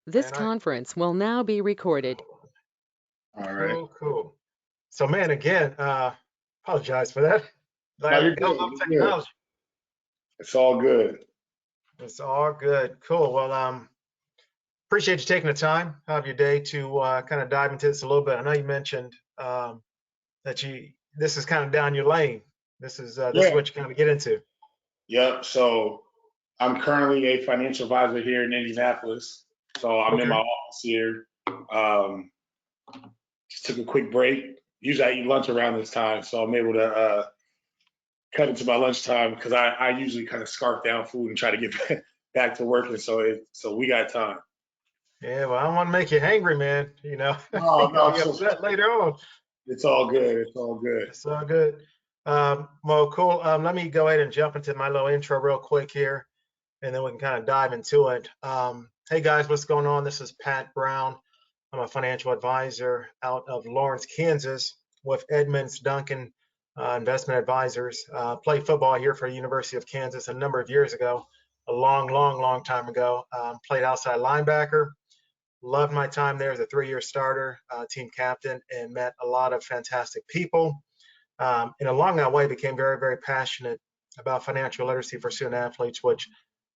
This Man, conference will now be recorded. All right. cool. So, man, again, apologize for that. No, you're That goes good. off You're good. technology. It's all good. It's all good. Cool. Well, appreciate you taking the time out of your day to kind of dive into this a little bit. I know you mentioned that this is kind of down your lane. This is Yeah. what you kind of get into. Yep. So I'm currently a financial advisor here in Indianapolis. So I'm in my office here. Just took a quick break. Usually I eat lunch around this time, so I'm able to cut into my lunchtime because I usually kind of scarf down food and try to get back to working. So we got time. Yeah, well, I don't want to make you hangry, man. You know, No, you're gonna no, be upset later on. it's all good. It's all good. It's all good. Well, cool. Let me go ahead and jump into my little intro real quick here, and then we can kind of dive into it. Hey guys, what's going on? This is Pat Brown. I'm a financial advisor out of Lawrence, Kansas, with Edmonds Duncan Investment Advisors. Played football here for University of Kansas a number of years ago, a long time ago. Played outside linebacker. Loved my time there as a 3-year starter, team captain, and met a lot of fantastic people. And along that way, became very passionate about financial literacy for student athletes, which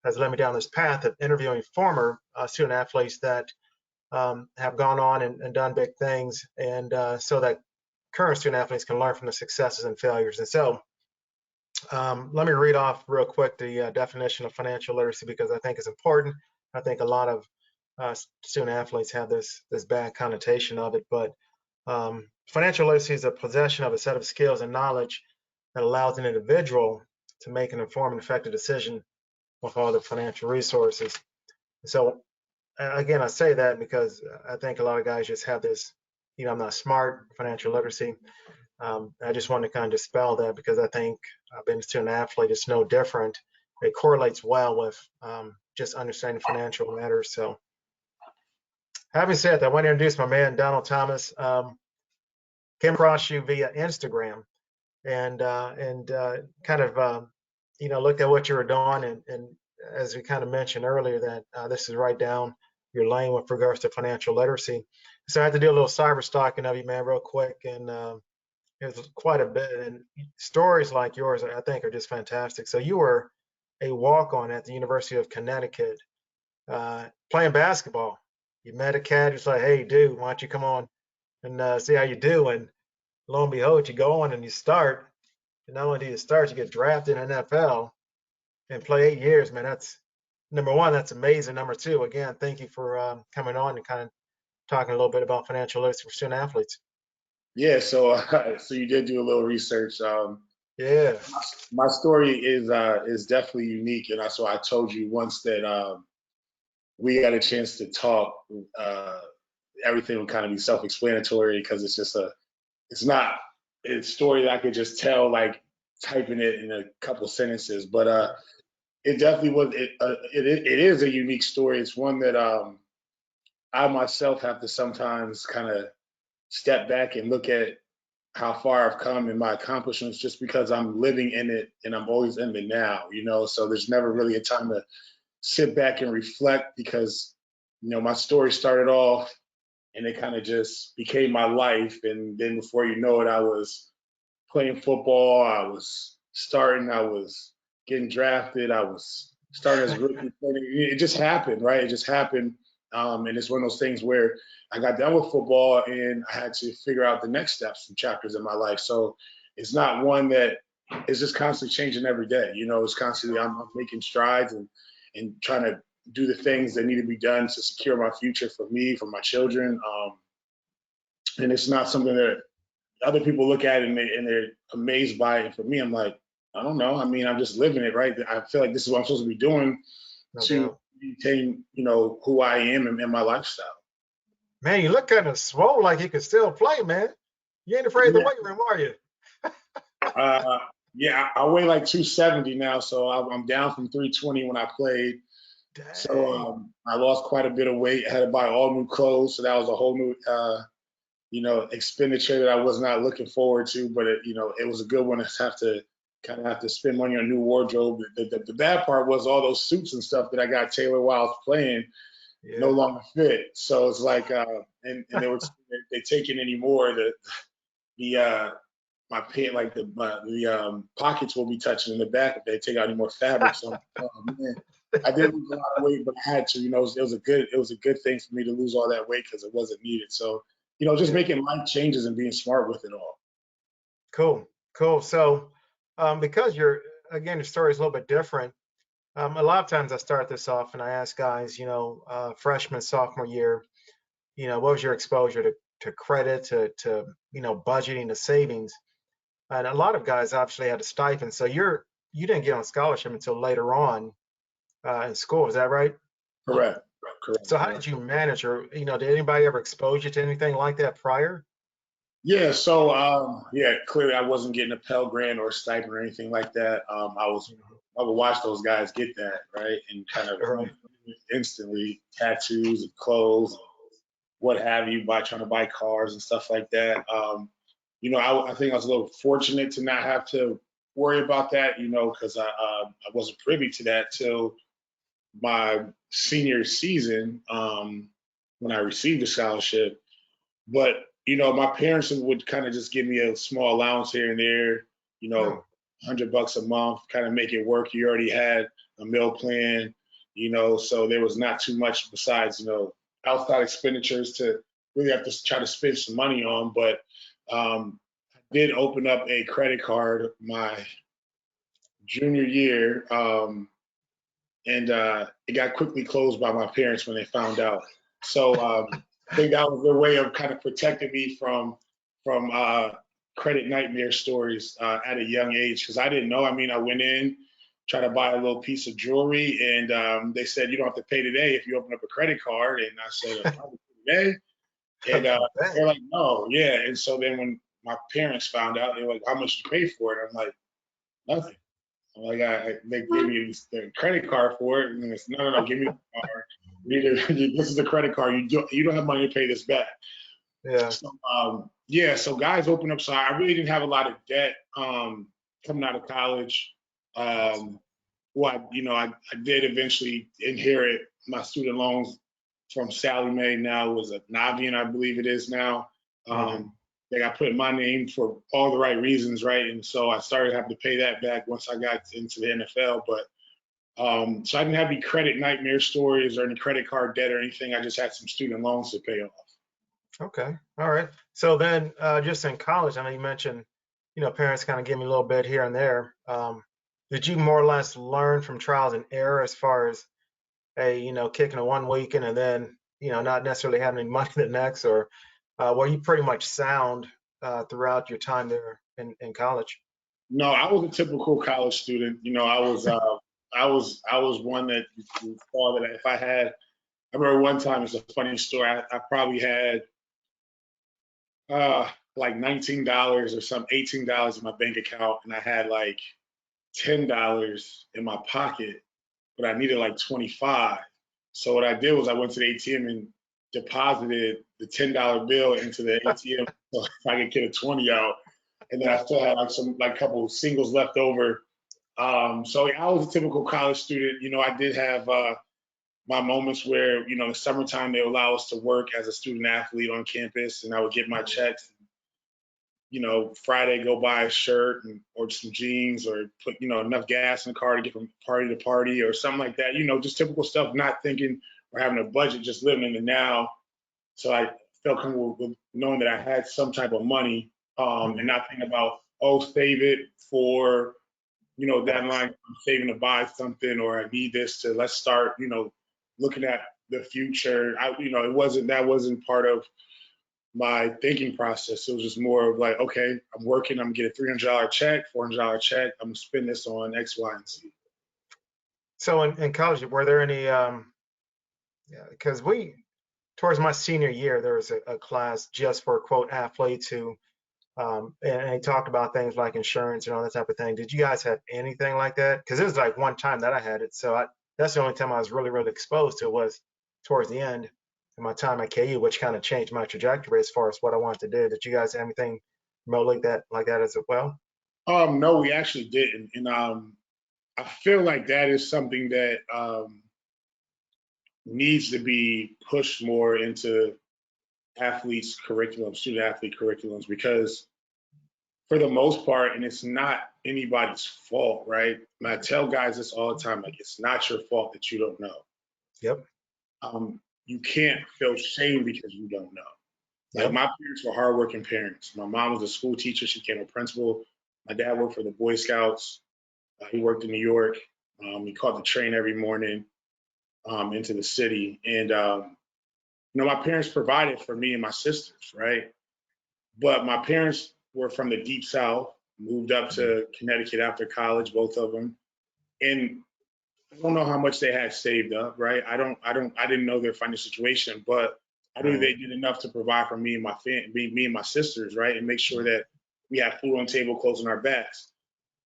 has led me down this path of interviewing former student athletes that have gone on and done big things, and so that current student athletes can learn from the successes and failures. And so let me read off real quick the definition of financial literacy because I think it's important. I think a lot of student athletes have this bad connotation of it, but financial literacy is a possession of a set of skills and knowledge that allows an individual to make an informed and effective decision with all the financial resources. So again, I say that because I think a lot of guys just have this, I'm not smart, financial literacy. I just want to kind of dispel that because I think being a student athlete is no different. It correlates well with just understanding financial matters. So having said that, I want to introduce my man, Donald Thomas. Came across you via Instagram and kind of, looked at what you were doing. And as we kind of mentioned earlier, that this is right down your lane with regards to financial literacy. So I had to do a little cyber stalking of you, man, real quick. And it was quite a bit. And stories like yours, I think, are just fantastic. So you were a walk-on at the University of Connecticut playing basketball. You met a cat who's like, hey, dude, why don't you come on and see how you do? And lo and behold, you go on and you start. And not only do you start, you get drafted in NFL and play 8 years, man. That's number one. That's amazing. Number two, again, thank you for coming on and kind of talking a little bit about financial literacy for student athletes. Yeah. So so you did do a little research. Yeah. My story is definitely unique, and that's why I told you once that we got a chance to talk. Everything will kind of be self-explanatory because it's not a story that I could just tell like typing it in a couple sentences, but it definitely was. It is a unique story. It's one that I myself have to sometimes kind of step back and look at how far I've come and my accomplishments just because I'm living in it and I'm always in it now, so there's never really a time to sit back and reflect because, my story started off and it kind of just became my life. And then before you know it, I was playing football. I was getting drafted. I was starting as a rookie. It just happened, right? It just happened. And it's one of those things where I got done with football and I had to figure out the next steps and chapters in my life. So it's not one that is just constantly changing every day. It's constantly I'm making strides and trying to do the things that need to be done to secure my future for me, for my children. And it's not something that other people look at and they're amazed by it. And for me, I'm like, I don't know. I mean, I'm just living it, right? I feel like this is what I'm supposed to be doing to maintain, who I am and my lifestyle. Man, you look kind of swole, like you could still play, man. You ain't afraid of the weight room, are you? Yeah, I weigh like 270 now, so I'm down from 320 when I played. Dang. So I lost quite a bit of weight. I had to buy all new clothes, so that was a whole new expenditure that I was not looking forward to, but it was a good one to have to spend money on new wardrobe. The bad part was all those suits and stuff that I got tailored while I was playing. no Yeah. longer fit. So it's like, and they taking anymore. The my pant like the pockets will be touching in the back if they take out any more fabric. So I'm like, oh man, I did lose a lot of weight, but I had to. It was a good thing for me to lose all that weight because it wasn't needed. So just Yeah. making life changes and being smart with it all. Cool. Cool. So, because again, your story is a little bit different. A lot of times I start this off and I ask guys, freshman, sophomore year, what was your exposure to credit, to budgeting, to savings? And a lot of guys obviously had a stipend. So you didn't get on scholarship until later on in school. Is that right? Correct. Correct. So how Yeah. did you manage, or did anybody ever expose you to anything like that prior? Yeah, so yeah, clearly I wasn't getting a Pell Grant or a stipend or anything like that. I would watch those guys get that, right? And kind of Right. instantly tattoos and clothes, what have you, trying to buy cars and stuff like that. I think I was a little fortunate to not have to worry about that, because I wasn't privy to that till my senior season, when I received the scholarship. But my parents would kind of just give me a small allowance here and there, No. $100 a month, kind of make it work. You already had a meal plan, so there was not too much besides, outside expenditures to really have to try to spend some money on. But I did open up a credit card my junior year, and it got quickly closed by my parents when they found out. So I think that was their way of kind of protecting me from credit nightmare stories at a young age, because I didn't know. I mean, I went in, tried to buy a little piece of jewelry, and they said you don't have to pay today if you open up a credit card. And I said, I have to pay today, and they're like, no, yeah. And so then when my parents found out, they were like, how much did you pay for it? I'm like, nothing. I'm like, they gave me the credit card for it, and it's no, give me the card. This is the credit card. You don't have money to pay this back. Yeah. So yeah, so guys open up. So I really didn't have a lot of debt coming out of college. I did eventually inherit my student loans from Sally Mae. Now it was a Navian, I believe it is now. Mhm. They got put in my name for all the right reasons, right? And so I started having to pay that back once I got into the NFL. But so I didn't have any credit nightmare stories or any credit card debt or anything. I just had some student loans to pay off. Okay. All right. So then, just in college, I know you mentioned, parents kind of give me a little bit here and there. Did you more or less learn from trials and error as far as, hey, kicking a one weekend and then, not necessarily having any money the next, or were you pretty much sound throughout your time there in college? No, I was a typical college student. I was one that you saw that if I had. I remember one time, it's a funny story. I probably had like $19 or some $18 in my bank account, and I had like $10 in my pocket, but I needed like 25. So what I did was I went to the ATM and deposited the $10 bill into the ATM so I could get a 20 out, and then I still had like couple of singles left over. So I was a typical college student. I did have my moments where, in the summertime, they allow us to work as a student athlete on campus, and I would get my checks. Friday go buy a shirt or some jeans, or put, enough gas in the car to get from party to party or something like that. Just typical stuff, not thinking or having a budget, just living in the now. So I felt comfortable with knowing that I had some type of money, and not thinking about, save it for, that line, I'm saving to buy something, or I need this to, let's start, looking at the future. That wasn't part of my thinking process. It was just more of like, okay, I'm working, I'm getting a $300 check, $400 check, I'm gonna spend this on X, Y, and Z. So in college, were there any, because towards my senior year, there was a class just for quote athletes who, and they talked about things like insurance and all that type of thing. Did you guys have anything like that? Because it was like one time that I had it. So that's the only time I was really, really exposed to it, was towards the end of my time at KU, which kind of changed my trajectory as far as what I wanted to do. Did you guys have anything remotely like that as well? No, we actually didn't. And I feel like that is something that needs to be pushed more into athletes curriculum, student athlete curriculums, because for the most part, and it's not anybody's fault, right? And I tell guys this all the time, like, it's not your fault that you don't know. Yep. You can't feel shame because you don't know. Like, Yep. my parents were hardworking parents. My mom was a school teacher. She became a principal. My dad worked for the Boy Scouts. He worked in New York. He caught the train every morning into the city. And, my parents provided for me and my sisters, right? But my parents were from the deep South, moved up to Connecticut after college, both of them. And I don't know how much they had saved up, right? I didn't know their financial situation, but I knew they did enough to provide for me and me and my sisters, right? And make sure that we have food on the table, clothes on our backs.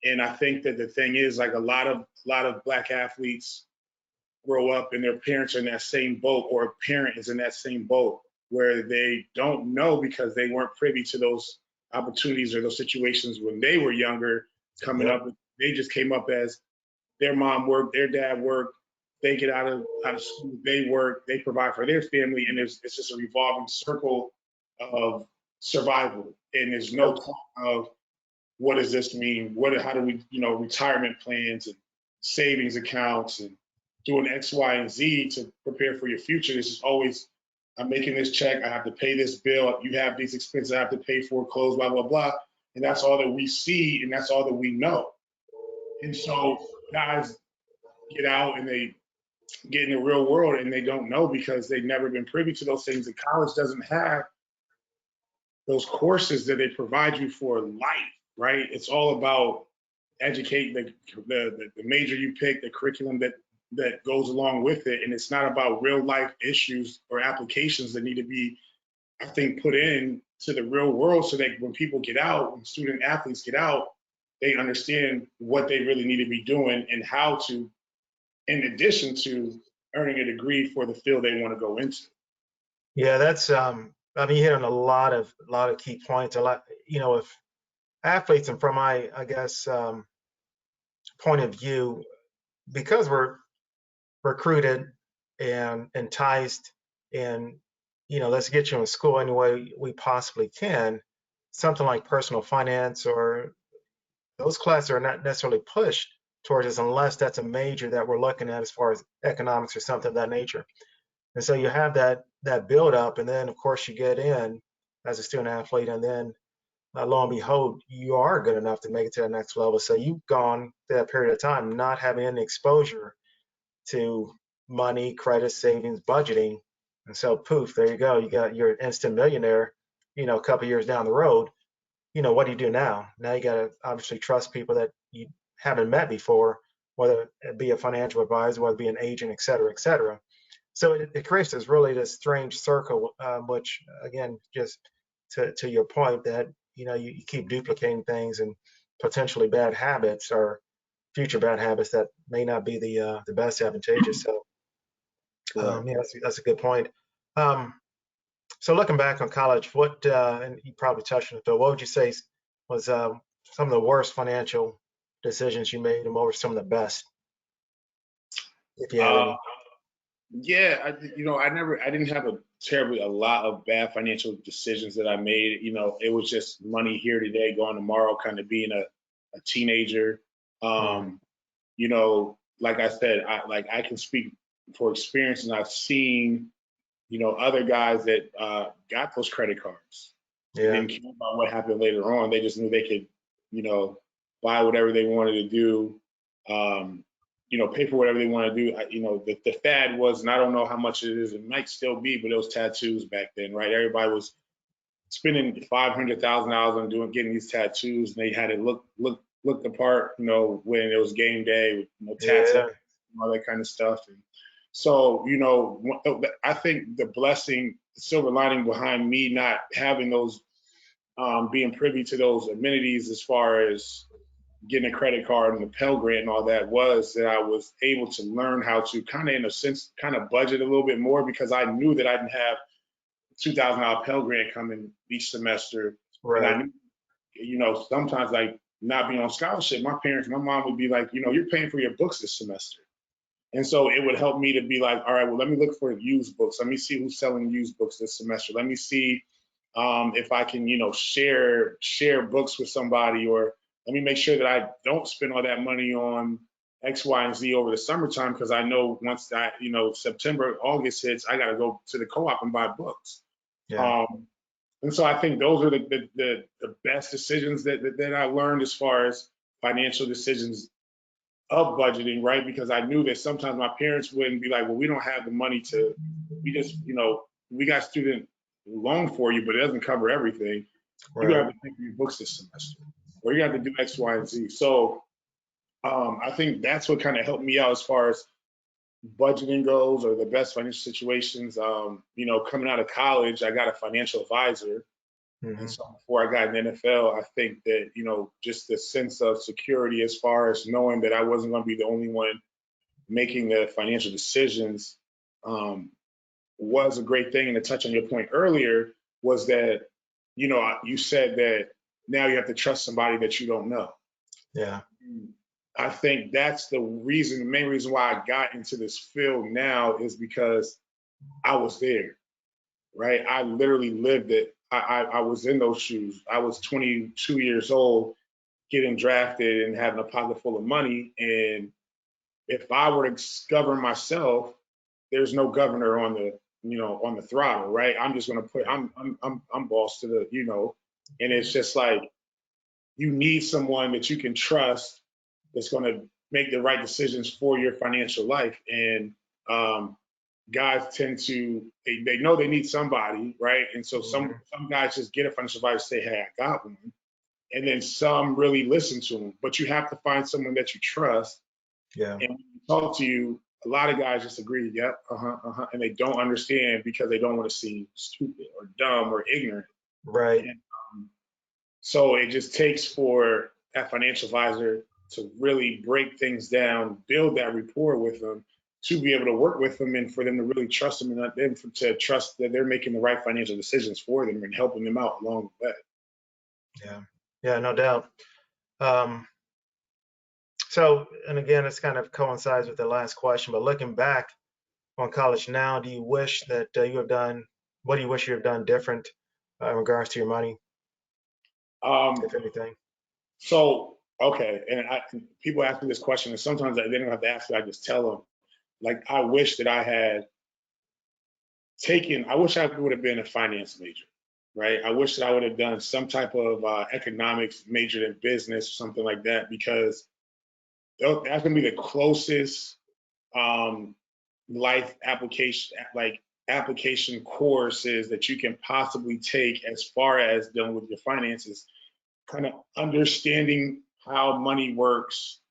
And I think that the thing is, like, a lot of Black athletes grow up and their parents are in that same boat, or a parent is in that same boat where they don't know because they weren't privy to those opportunities or those situations when they were younger coming Yep. up. They just came up as their mom worked, their dad worked, they get out of school, they work, they provide for their family, and it's just a revolving circle of survival. And there's no Yep. talk of what does this mean? How do we, retirement plans and savings accounts and doing X, Y, and Z to prepare for your future. This is always, I'm making this check, I have to pay this bill, you have these expenses I have to pay for, clothes, blah, blah, blah. And that's all that we see, and that's all that we know. And so guys get out and they get in the real world and they don't know because they've never been privy to those things. And college doesn't have those courses that they provide you for life, right? It's all about educating the major you pick, the curriculum that goes along with it. And it's not about real life issues or applications that need to be, I think, put in to the real world so that when people get out, when student athletes get out, they understand what they really need to be doing and how to, in addition to earning a degree for the field they want to go into. Yeah, that's I mean, you hit on a lot of key points. A lot, if athletes, and from my, I guess, point of view, because we're recruited and enticed and, let's get you in school any way we possibly can, something like personal finance or those classes are not necessarily pushed towards us unless that's a major that we're looking at as far as economics or something of that nature. And so you have that build up, and then of course you get in as a student athlete, and then lo and behold, you are good enough to make it to the next level. So you've gone through that period of time not having any exposure to money, credit, savings, budgeting, and so poof, there you go. You're an instant millionaire. A couple years down the road, what do you do now? Now you got to obviously trust people that you haven't met before, whether it be a financial advisor, whether it be an agent, et cetera, et cetera. So it creates this strange circle, which again, just to your point that, you keep duplicating things and potentially bad habits or future bad habits that may not be the best advantageous. So yeah, that's a good point. Um, so looking back on college, and you probably touched on it, but what would you say was some of the worst financial decisions you made, and what were some of the best, if you had Uh, any? yeah, I didn't have a lot of bad financial decisions that I made. It was just money here today, gone tomorrow, kind of being a teenager. Mm, Um, like I said, I can speak for experience, and I've seen, other guys that got those credit cards and yeah, didn't care about what happened later on. They just knew they could, you know, buy whatever they wanted to do, um, pay for whatever they want to do. The fad was, and I don't know how much it is, it might still be, but it was tattoos back then, right? Everybody was spending $500,000 on getting these tattoos, and they had it look the part, when it was game day with tats yeah, and all that kind of stuff. And so, I think the silver lining behind me not having those, being privy to those amenities as far as getting a credit card and the Pell Grant and all that, was that I was able to learn how to kind of, in a sense, kind of budget a little bit more, because I knew that I didn't have $2,000 Pell Grant coming each semester. And I right, knew, sometimes, like, not being on scholarship, my mom would be like, you're paying for your books this semester. And so it would help me to be like, all right, well, let me look for used books. Let me see who's selling used books this semester. Let me see if I can, share books with somebody, or let me make sure that I don't spend all that money on X, Y, and Z over the summertime, because I know once that, September, August hits, I got to go to the co-op and buy books. Yeah. And so I think those are the best decisions that I learned as far as financial decisions of budgeting, right? Because I knew that sometimes my parents wouldn't be like, well, we don't have the money we just, we got student loan for you, but it doesn't cover everything. You Right. have to pay for your books this semester, or you have to do X, Y, and Z. So I think that's what kind of helped me out as far as budgeting goes, or the best financial situations. Coming out of college, I got a financial advisor. And so before I got in the NFL, I think that, just the sense of security as far as knowing that I wasn't going to be the only one making the financial decisions was a great thing. And to touch on your point earlier was that, you said that now you have to trust somebody that you don't know. Yeah. I think that's the main reason why I got into this field now, is because I was there, right? I literally lived it. I was in those shoes. I was 22 years old, getting drafted and having a pocket full of money. And if I were to govern myself, there's no governor on the throttle, right? I'm just gonna I'm boss to and it's just like, you need someone that you can trust that's gonna make the right decisions for your financial life. And guys tend to, they know they need somebody, right? And so some guys just get a financial advisor, say, hey, I got one. And then some really listen to them. But you have to find someone that you trust. Yeah. And when you talk to you, a lot of guys just agree, yep, and they don't understand because they don't want to seem stupid or dumb or ignorant. Right. And so it just takes for that financial advisor to really break things down, build that rapport with them, to be able to work with them, and for them to really trust them, and them to trust that they're making the right financial decisions for them and helping them out along the way. Yeah. Yeah, no doubt. So, and again, this kind of coincides with the last question, but looking back on college now, do you wish that what do you wish you have done different in regards to your money, if anything? So, okay, and people ask me this question, and sometimes they don't have to ask me, I just tell them, like, I wish that I had I wish I would have been a finance major, right? I wish that I would have done some type of economics, majored in business, something like that, because that's going to be the closest life application courses that you can possibly take as far as dealing with your finances, kind of understanding how money works,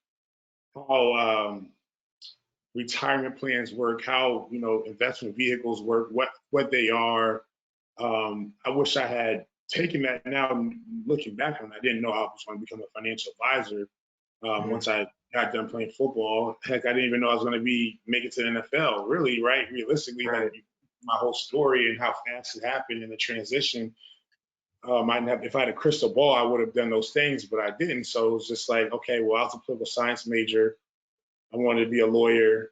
how retirement plans work, how investment vehicles work, what they are. I wish I had taken that. Now looking back on it, I didn't know I was going to become a financial advisor. Once I got done playing football, heck, I didn't even know I was going to make it to the NFL. Really, right? Realistically, Right. like, my whole story and how fast it happened in the transition. If I had a crystal ball, I would have done those things, but I didn't. So it was just like, okay, well, I was a political science major. I wanted to be a lawyer.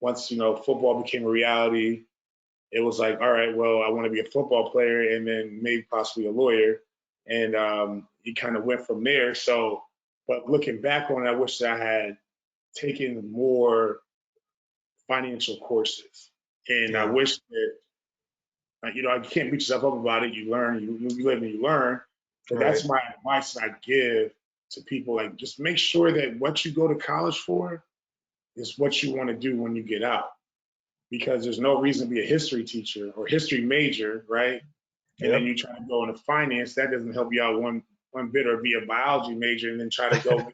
Once football became a reality, it was like, all right, well, I want to be a football player and then maybe possibly a lawyer. And it kind of went from there. So, but looking back on it, I wish that I had taken more financial courses. And I wish that, I can't beat yourself up about it. You learn, you live and you learn. But that's my advice that I give to people. Like, just make sure that what you go to college for is what you want to do when you get out. Because there's no reason to be a history teacher or history major, right? And then you try to go into finance, that doesn't help you out one bit, or be a biology major and then try to go be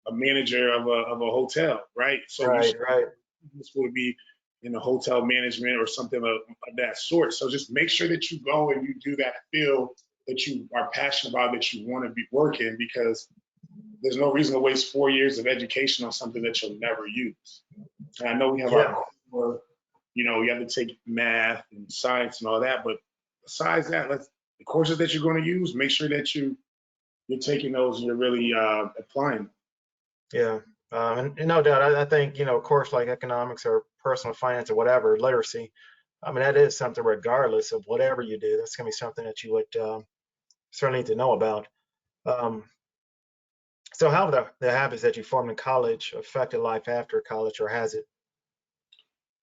a manager of a hotel, right? So you should be in a hotel management or something of that sort. So just make sure that you go and you do that field that you are passionate about, that you want to be working, because there's no reason to waste 4 years of education on something that you'll never use. And I know we have our core, you have to take math and science and all that, but besides that, the courses that you're going to use, make sure that you're taking those and you're really applying them. Yeah, And no doubt, I think, you know, of course, like economics or personal finance or whatever, literacy, I mean, that is something regardless of whatever you do, that's going to be something that you would certainly need to know about. Um, so how have the habits that you formed in college affected life after college, or has it?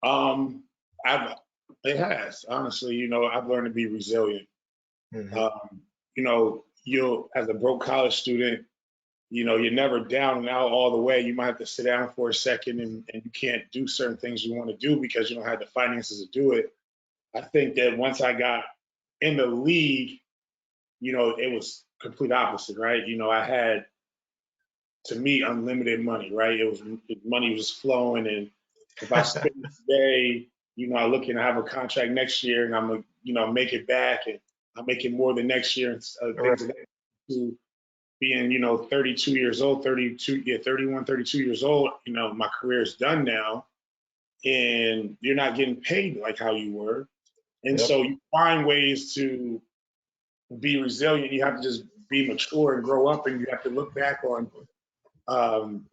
Um, I've it has honestly, I've learned to be resilient. Hmm. Um, you'll as a broke college student, you're never down and out all the way. You might have to sit down for a second and you can't do certain things you want to do because you don't have the finances to do it. I think that once I got in the league, it was complete opposite, right? I had to me unlimited money, right? Money was flowing, and if I spend it today, I look and I have a contract next year, and I'm gonna, make it back, and I'm making more than next year, and Right. things of that. To being, 32 years old, 32, yeah, 31, 32 years old, my career is done now, and you're not getting paid like how you were, and Yep. so you find ways to be resilient. You have to just be mature and grow up, and you have to look back on um,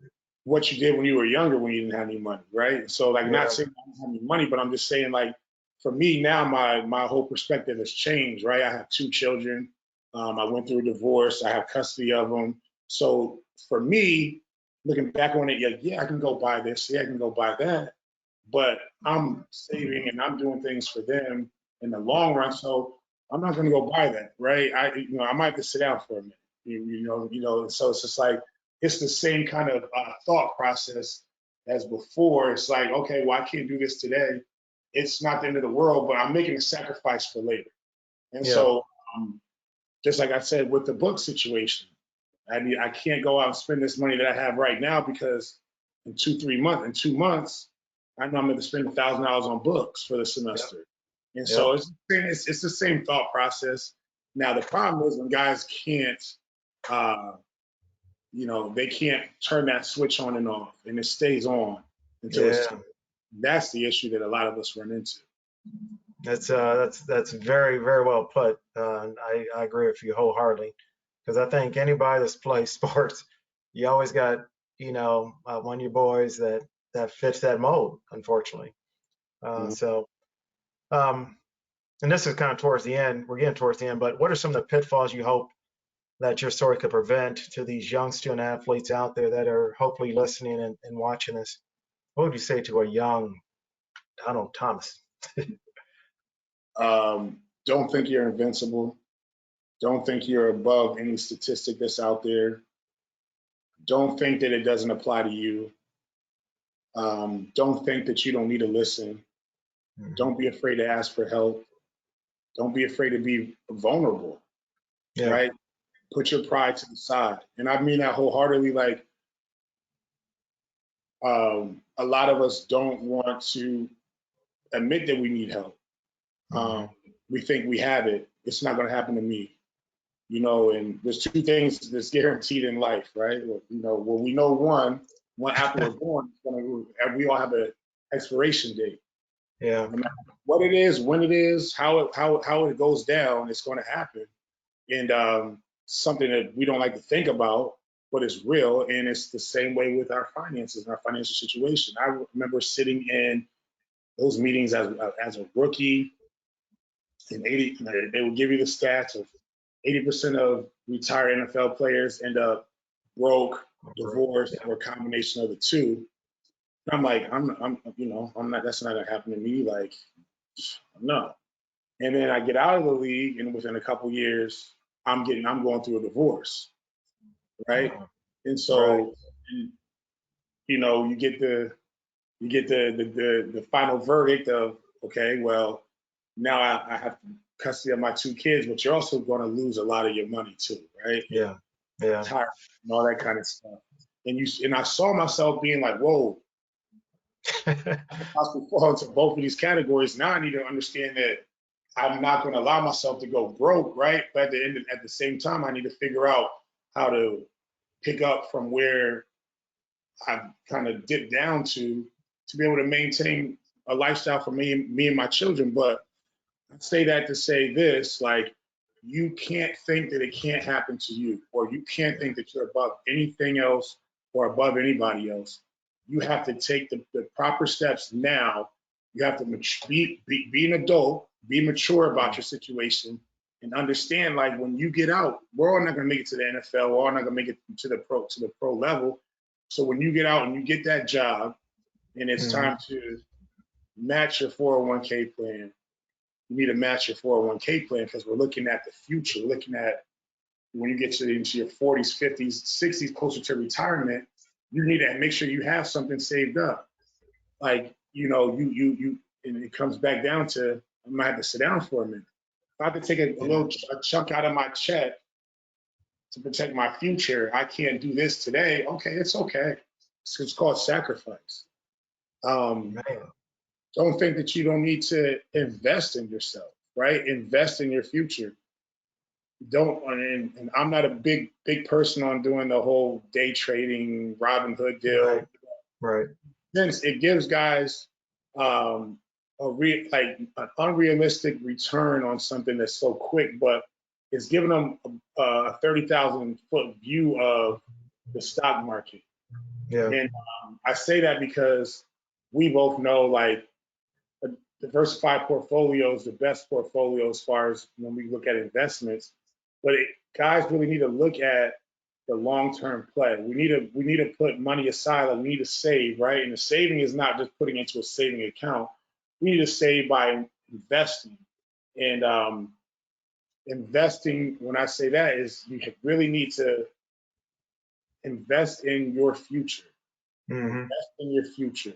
what you did when you were younger when you didn't have any money, right? So like not Yeah. saying I don't have any money, but I'm just saying like for me now my whole perspective has changed, right? I have two children. I went through a divorce. I have custody of them. So for me, looking back on it, yeah, I can go buy this. Yeah, I can go buy that. But I'm saving and I'm doing things for them in the long run. So I'm not going to go buy that, right? I might have to sit down for a minute. So it's just like it's the same kind of thought process as before. It's like, okay, well, I can't do this today. It's not the end of the world, but I'm making a sacrifice for later. And Yeah. so, just like I said with the book situation, I can't go out and spend this money that I have right now because in 2 months, I know I'm going to spend $1,000 on books for the Yep. semester. And Yep. so it's the same thought process. Now the problem is when guys can't uh, they can't turn that switch on and off, and it stays on until it's time. Yeah. That's the issue that a lot of us run into. That's very, very well put. I agree with you wholeheartedly, because I think anybody that's played sports, you always got, you know, one of your boys that fits that mold, unfortunately. Mhm. So and this is kind of towards the end. We're getting towards the end, but what are some of the pitfalls you hope that your story could prevent to these young student athletes out there that are hopefully listening and watching this? What would you say to a young Donald Thomas? Don't think you're invincible. Don't think you're above any statistic that's out there. Don't think that it doesn't apply to you. Don't think that you don't need to listen. Mhm. Don't be afraid to ask for help. Don't be afraid to be vulnerable, Yeah. right? Put your pride to the side. And I mean that wholeheartedly. Like, a lot of us don't want to admit that we need help. Um, Hmm. we think we have it. It's not going to happen to me, And there's two things that's guaranteed in life, right? Well, we know one after we're born, and we all have an expiration date. Yeah. No matter what it is, when it is, how it goes down, it's going to happen. And something that we don't like to think about, but it's real. And it's the same way with our finances and our financial situation. I remember sitting in those meetings as a rookie, and they would give you the stats of 80% of retired NFL players end up broke, divorced, Yeah. or a combination of the two. And I'm like, I'm not. That's not gonna happen to me. Like, no. And then I get out of the league, and within a couple years, I'm going through a divorce, right? Uh, And right. so, you get the final verdict of, okay, well, now I have custody of my two kids, but you're also going to lose a lot of your money too, right? And Yeah. Yeah. retirement and all that kind of stuff. And I saw myself being like, whoa, I could possibly fall into both of these categories. Now I need to understand that I'm not going to allow myself to go broke, right? But at the same time, I need to figure out how to pick up from where I've kind of dipped down to be able to maintain a lifestyle for me and my children. But I say that to say this, like, you can't think that it can't happen to you, or you can't think that you're above anything else or above anybody else. You have to take the proper steps now. You have to be an adult, be mature about your situation, and understand, like, when you get out, we're all not going to make it to the NFL. We're all not going to make it to the pro level. So when you get out and you get that job, and it's time to match your 401k plan, you need to match your 401k plan, because we're looking at the future. We're looking at when you get into your 40s, 50s, 60s, closer to retirement, you need to make sure you have something saved up. Like, and it comes back down to, I might have to sit down for a minute. If I have to take a chunk out of my check to protect my future, I can't do this today. Okay, it's okay. It's called sacrifice. Don't think that you don't need to invest in yourself, right? Invest in your future. And I'm not a big person on doing the whole day trading Robin Hood deal. Right. Since it gives guys an unrealistic return on something that's so quick, but it's giving them a 30,000 foot view of the stock market. Yeah. And I say that because we both know, like, a diversified portfolio is the best portfolio as far as when we look at investments. But guys really need to look at the long-term play. We need to put money aside. Like, we need to save, right? And the saving is not just putting into a saving account. We need to save by investing. And investing, when I say that, is you really need to invest in your future. Invest in your future.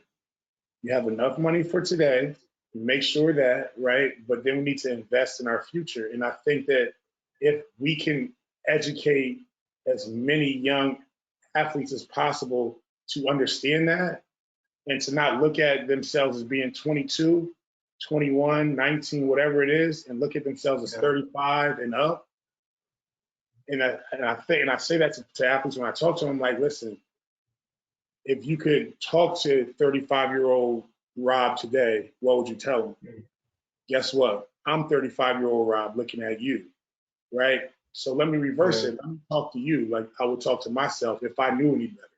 You have enough money for today. Make sure that, right? But then we need to invest in our future. And I think that if we can educate as many young athletes as possible to understand that, and to not look at themselves as being 22, 21, 19, whatever it is, and look at themselves as 35 and up. And I say that to athletes when I talk to them, like, listen, if you could talk to 35-year-old Rob today, what would you tell him? Guess what? I'm 35-year-old Rob looking at you, right? So let me reverse it. Let me talk to you like I would talk to myself if I knew any better.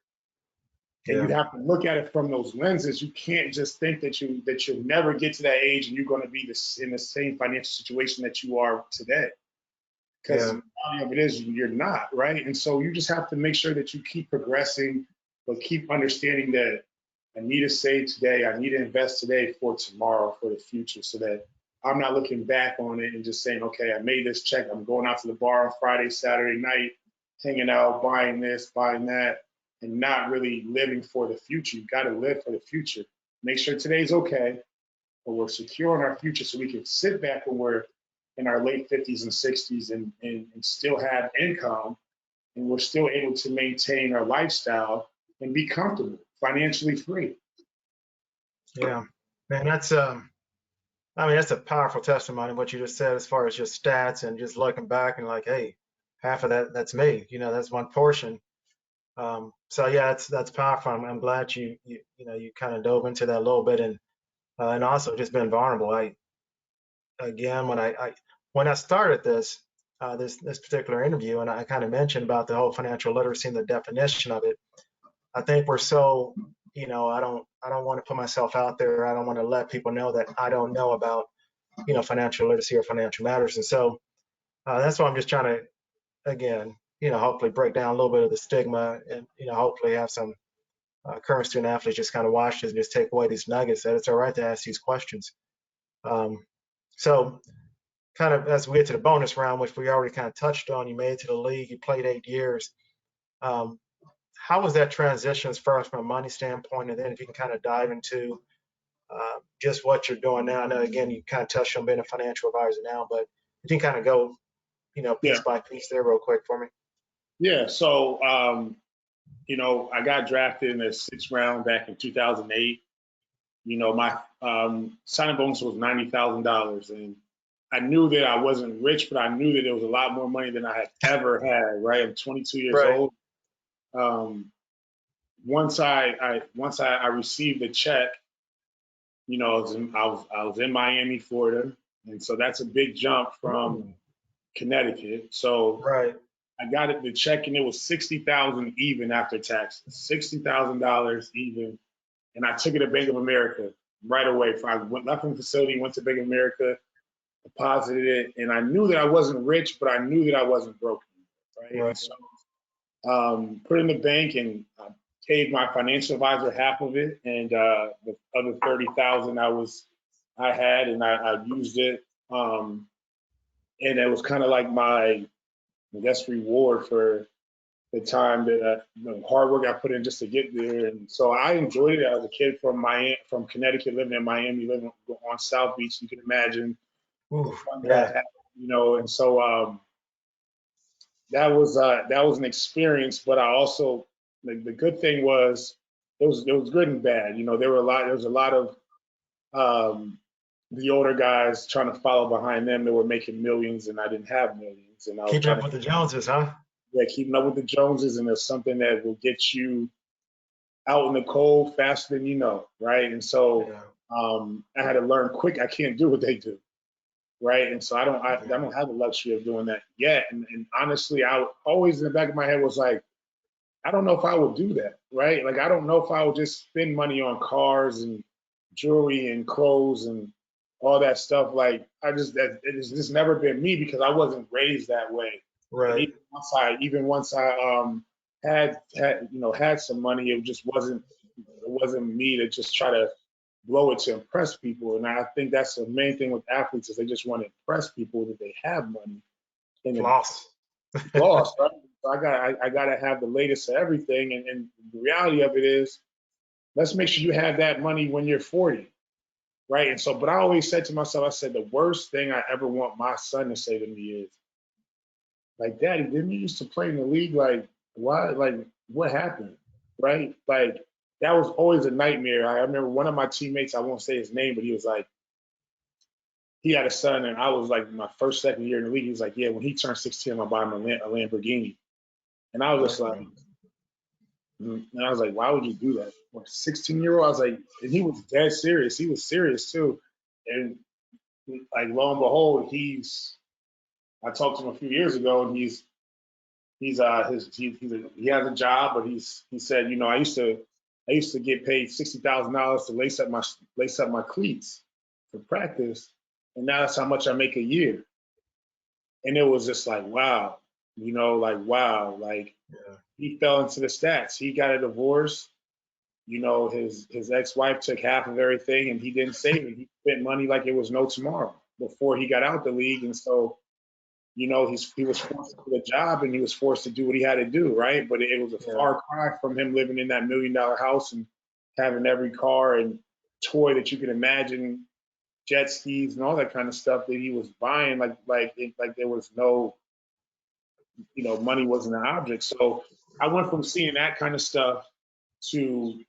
And you have to look at it from those lenses. You can't just think that you'll never get to that age and you're going to be in the same financial situation that you are today. Because the reality of it is you're not, right? And so you just have to make sure that you keep progressing, but keep understanding that I need to save today. I need to invest today for tomorrow, for the future, so that I'm not looking back on it and just saying, okay, I made this check. I'm going out to the bar on Friday, Saturday night, hanging out, buying this, buying that, and not really living for the future. You got to live for the future. Make sure today's okay, but we're secure in our future so we can sit back when we're in our late 50s and 60s and still have income, and we're still able to maintain our lifestyle and be comfortable, financially free. Yeah, man, that's that's a powerful testimony what you just said as far as just stats and just looking back and like, hey, half of that's me. That's one portion. So yeah, that's powerful. I'm glad you kind of dove into that a little bit and also just being vulnerable. When I started this particular interview, and I kind of mentioned about the whole financial literacy and the definition of it, I think we're so, I don't want to put myself out there. I don't want to let people know that I don't know about, financial literacy or financial matters. And so that's why I'm just trying to, again, hopefully break down a little bit of the stigma and, hopefully have some current student athletes just kind of watch this and just take away these nuggets that it's all right to ask these questions. So kind of as we get to the bonus round, which we already kind of touched on, you made it to the league, you played 8 years. How was that transition as far as from a money standpoint? And then if you can kind of dive into just what you're doing now. I know, again, you kind of touched on being a financial advisor now, but if you can kind of go, piece by piece there real quick for me. Yeah. So, I got drafted in the 6th round back in 2008. My signing bonus was $90,000. And I knew that I wasn't rich, but I knew that there was a lot more money than I had ever had, right? I'm 22 years old. Once I received the check, I was in Miami, Florida, and so that's a big jump from Connecticut. So I got it, the check, and it was $60,000 even after taxes, $60,000 even. And I took it to Bank of America right away. I left from the facility, went to Bank of America, deposited it, and I knew that I wasn't rich, but I knew that I wasn't broke, right? Right. And so put it in the bank, and I paid my financial advisor half of it, and the other 30,000 I had, and I used it, and it was kind of like my, I guess, reward for the time that the hard work I put in just to get there. And so I enjoyed it as a kid from from Connecticut, living in Miami, living on South Beach. You can imagine the Ooh, fun that I yeah. had, And so that was an experience. But I also, the good thing was it was good and bad. There was a lot of the older guys trying to follow behind them that were making millions, and I didn't have millions, and I was Keeping trying up to with the Joneses, huh? keeping up with the Joneses, and there's something that will get you out in the cold faster than you know, right? And so Yeah. I had to learn quick. I can't do what they do, right? And so I don't Yeah. have the luxury of doing that yet. And honestly, I always in the back of my head was like, I don't know if I would do that, right? Like I don't know if I would just spend money on cars and jewelry and clothes and all that stuff. Like it's just never been me because I wasn't raised that way. And Right. even once I had some money, it just wasn't me to just try to blow it to impress people. And I think that's the main thing with athletes is they just want to impress people that they have money. And Floss. it's lost, right? So I gotta have the latest of everything. And the reality of it is, let's make sure you have that money when you're 40, right? And so, but I always said to myself, I said the worst thing I ever want my son to say to me is, like, Daddy, didn't you used to play in the league? Like, why? Like, what happened? Right? Like, that was always a nightmare. I remember one of my teammates, I won't say his name, but he was like, he had a son, and I was like my first, second year in the league. He was like, yeah, when he turned 16, I'm gonna buy him a Lamborghini. And I was just like, Okay. and I was like, why would you do that? For a 16-year-old, I was like, and he was dead serious. He was serious too. And like lo and behold, I talked to him a few years ago, and he has a job, but he said, I used to get paid $60,000 to lace up my cleats for practice, and now that's how much I make a year. And it was just like wow, like Yeah. he fell into the stats. He got a divorce. His ex-wife took half of everything, and he didn't save it. He spent money like it was no tomorrow before he got out the league, and so he was forced to do the job and he was forced to do what he had to do, right? But it was a Yeah. far cry from him living in that $1 million house and having every car and toy that you can imagine, jet skis and all that kind of stuff that he was buying, like there was no, money wasn't an object. So I went from seeing that kind of stuff to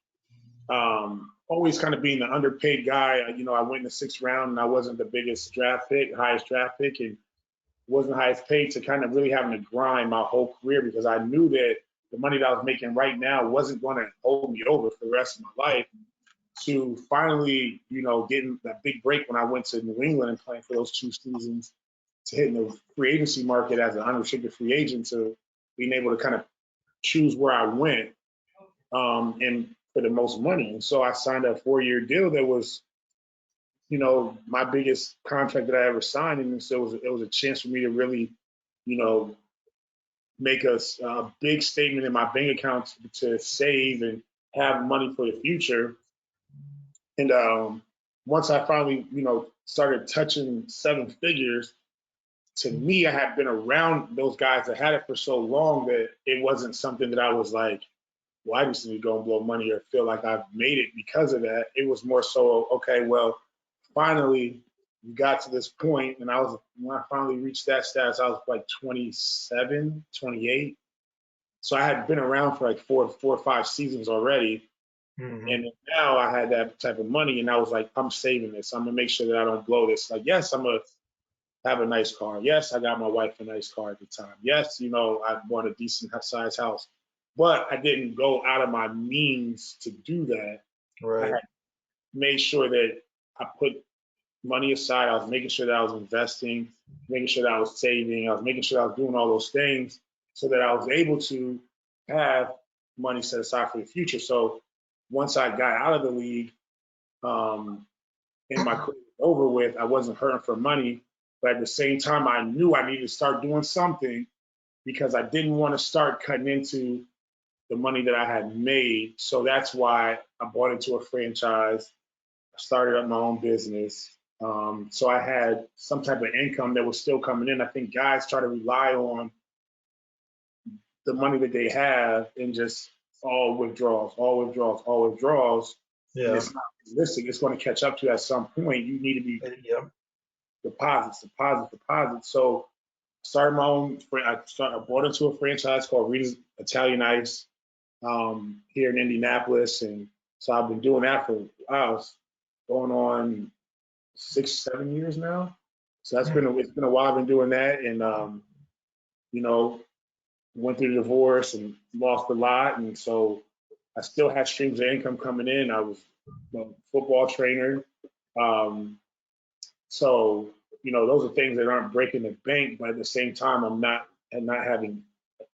always kind of being the underpaid guy. I went in the 6th round and I wasn't the highest draft pick, and wasn't the highest paid, to kind of really having to grind my whole career because I knew that the money that I was making right now wasn't going to hold me over for the rest of my life, to finally, getting that big break when I went to New England and playing for those 2 seasons, to hitting the free agency market as an unrestricted free agent, to being able to kind of choose where I went and for the most money. And so I signed a 4-year deal that was, my biggest contract that I ever signed. And so it was a chance for me to really, make a big statement in my bank account to save and have money for the future. And once I finally, started touching 7 figures, to me, I had been around those guys that had it for so long that it wasn't something that I was like, well, I just need to go and blow money or feel like I've made it because of that. It was more so, okay, well, finally you got to this point, and when I finally reached that status, I was like 27, 28. So I had been around for like four or 5 seasons already. Mm-hmm. And now I had that type of money, and I was like, I'm saving this. I'm gonna make sure that I don't blow this. Like, yes, I'm gonna have a nice car. Yes, I got my wife a nice car at the time. Yes, I bought a decent sized house, but I didn't go out of my means to do that. I Right. had made sure that I put money aside. I was making sure that I was investing, making sure that I was saving. I was making sure I was doing all those things. so that I was able to have money set aside for the future. So once I got out of the league, and my career was over with, I wasn't hurting for money. But at the same time, I knew I needed to start doing something because I didn't want to start cutting into the money that I had made. So that's why I bought into a franchise. I started up my own business. So I had some type of income that was still coming in. I think guys try to rely on the money that they have and just all withdrawals, all withdrawals, all withdrawals. And Yeah. it's not realistic. It's going to catch up to you at some point. You need to be Yeah. deposits, deposits, deposits. So I started my own. I bought into a franchise called Rita's Italian Ice here in Indianapolis, and so I've been doing that for going on 6, 7 years now. So that's it's been a while. I've been doing that, and you know, went through the divorce and lost a lot, and so I still had streams of income coming in. I was a football trainer, so those are things that aren't breaking the bank, but at the same time, I'm not having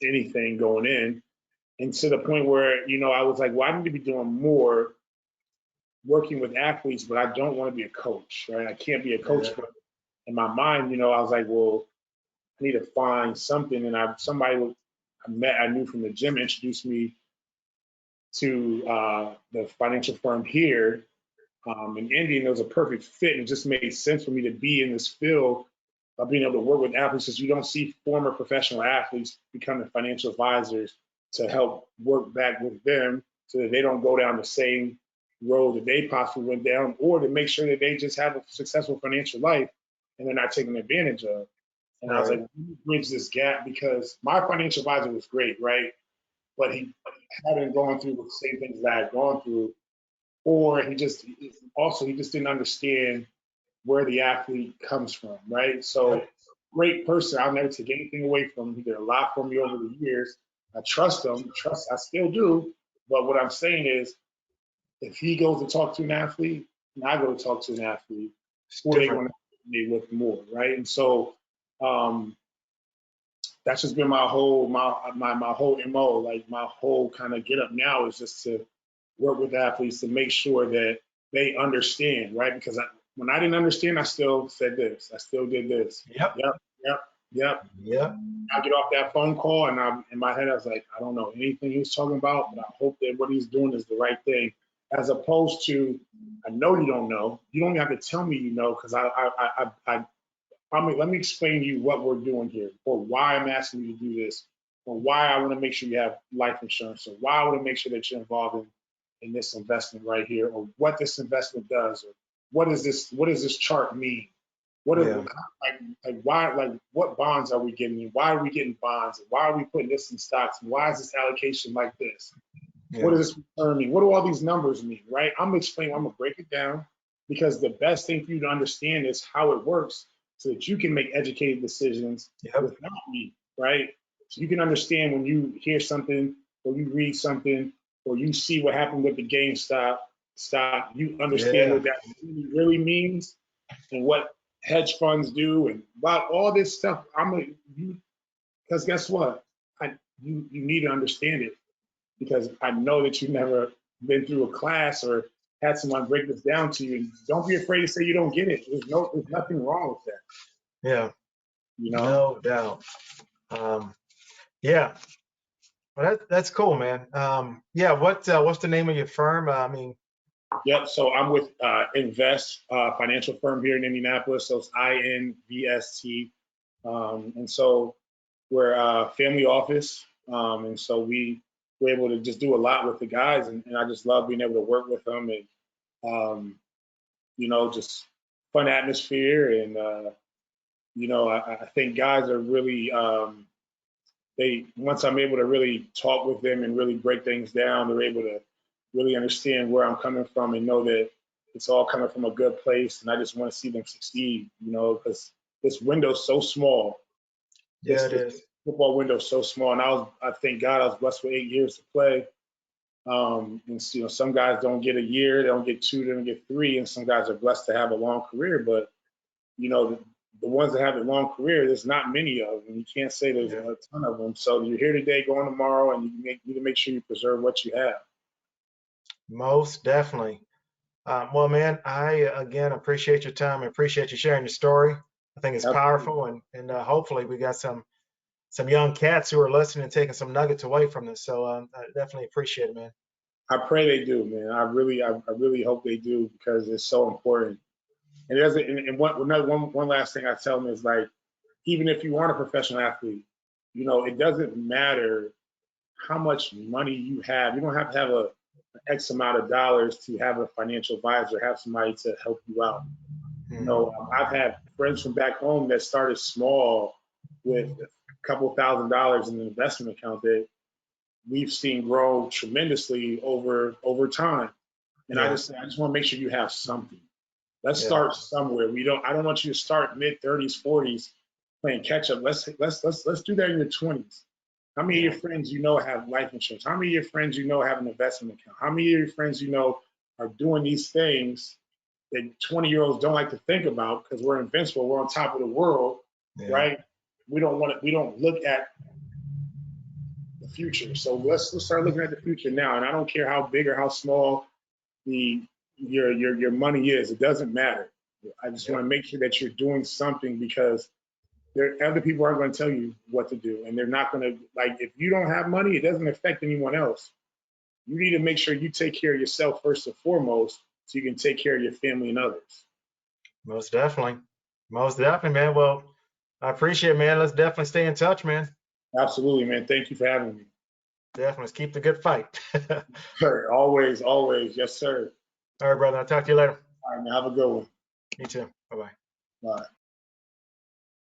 anything going in, and to the point where I was like, well, I need to be doing more working with athletes, but I don't want to be a coach, right? I can't be a coach, Yeah. but in my mind, I was like, well, I need to find something, and somebody I knew from the gym introduced me to the financial firm here in Indy, and it was a perfect fit. And it just made sense for me to be in this field of being able to work with athletes, because you don't see former professional athletes becoming financial advisors to help work back with them so that they don't go down the same road that they possibly went down, or to make sure that they just have a successful financial life and they're not taken advantage of. And I was like, let me bridge this gap, because my financial advisor was great, right? But he hadn't gone through the same things that I had gone through, or he just didn't understand where the athlete comes from, right? So great person. I'll never take anything away from him. He did a lot for me over the years. I trust him. I still do. But what I'm saying is, if he goes to talk to an athlete and I go to talk to an athlete, It's who are they going different. to be with more, right? And so that's just been my whole MO, like my whole kind of get up now is just to work with athletes to make sure that they understand, right? Because when I didn't understand, I still said this, I still did this. Yep. Yep. Yep. I get off that phone call, and I'm in my head, I was like, I don't know anything he's talking about, but I hope that what he's doing is the right thing, as opposed to, I know you don't know. You don't have to tell me because let me explain to you what we're doing here, or why I'm asking you to do this, or why I want to make sure you have life insurance, or why I want to make sure that you're involved in this investment right here, or what this investment does, or what does this chart mean? What is Yeah. what bonds are we getting? Why are we getting bonds? Why are we putting this in stocks? Why is this allocation like this? Yeah. What does this return mean? What do all these numbers mean, right? I'm gonna break it down, because the best thing for you to understand is how it works, so that you can make educated decisions Yep. without me, right? So you can understand when you hear something, or you read something, or you see what happened with the GameStop stock, you understand Yeah. what that really means, and what hedge funds do, and about all this stuff. Because guess what? You need to understand it, because I know that you've never been through a class or had someone break this down to you. And don't be afraid to say you don't get it. There's nothing wrong with that. Yeah. You know? No doubt. Yeah. Well, that's cool, man. Yeah. What's the name of your firm? I mean. Yep. So I'm with Invest financial firm here in Indianapolis. So it's INVST. And so we're a family office. And so we're able to just do a lot with the guys. And I just love being able to work with them, and, just fun atmosphere. And, I think guys are really, once I'm able to really talk with them and really break things down, they're able to really understand where I'm coming from and know that it's all coming from a good place. And I just want to see them succeed, because this window's so small. Yeah, it This is. football window is so small. And I thank God I was blessed with 8 years to play. And some guys don't get a year, they don't get 2, they don't get 3, and some guys are blessed to have a long career. But the ones that have a long career, there's not many of them. You can't say there's a ton of them. So you're here today, going tomorrow, and you need to make sure you preserve what you have. Most definitely. Well, man, I again appreciate your time. I appreciate you sharing your story. I think it's powerful, and hopefully we got some young cats who are listening and taking some nuggets away from this. So I definitely appreciate it, man. I pray they do, man. I really hope they do, because it's so important. And it doesn't. And one last thing I tell them is, like, even if you aren't a professional athlete, you know, it doesn't matter how much money you have. You don't have to have an X amount of dollars to have a financial advisor, have somebody to help you out. You know, I've had friends from back home that started small with a couple $1,000s in an investment account that we've seen grow tremendously over time. And I just want to make sure you have something. Let's start somewhere. I don't want you to start mid-30s, 40s playing catch up. Let's do that in your 20s. How many of your friends you know have life insurance? How many of your friends you know have an investment account? How many of your friends you know are doing these things that 20-year-olds don't like to think about, because we're invincible, we're on top of the world, right? We don't look at the future. So let's start looking at the future now. And I don't care how big or how small your money is. It doesn't matter. I just want to make sure that you're doing something, because other people aren't going to tell you what to do, and they're not going to, like, if you don't have money, it doesn't affect anyone else. You need to make sure you take care of yourself first and foremost, so you can take care of your family and others. Most definitely, man. Well, I appreciate it, man. Let's definitely stay in touch, man. Absolutely, man. Thank you for having me. Definitely. Let's keep the good fight. Always. Yes, sir. All right, brother. I'll talk to you later. All right, man. Have a good one. You too. Bye-bye. Bye.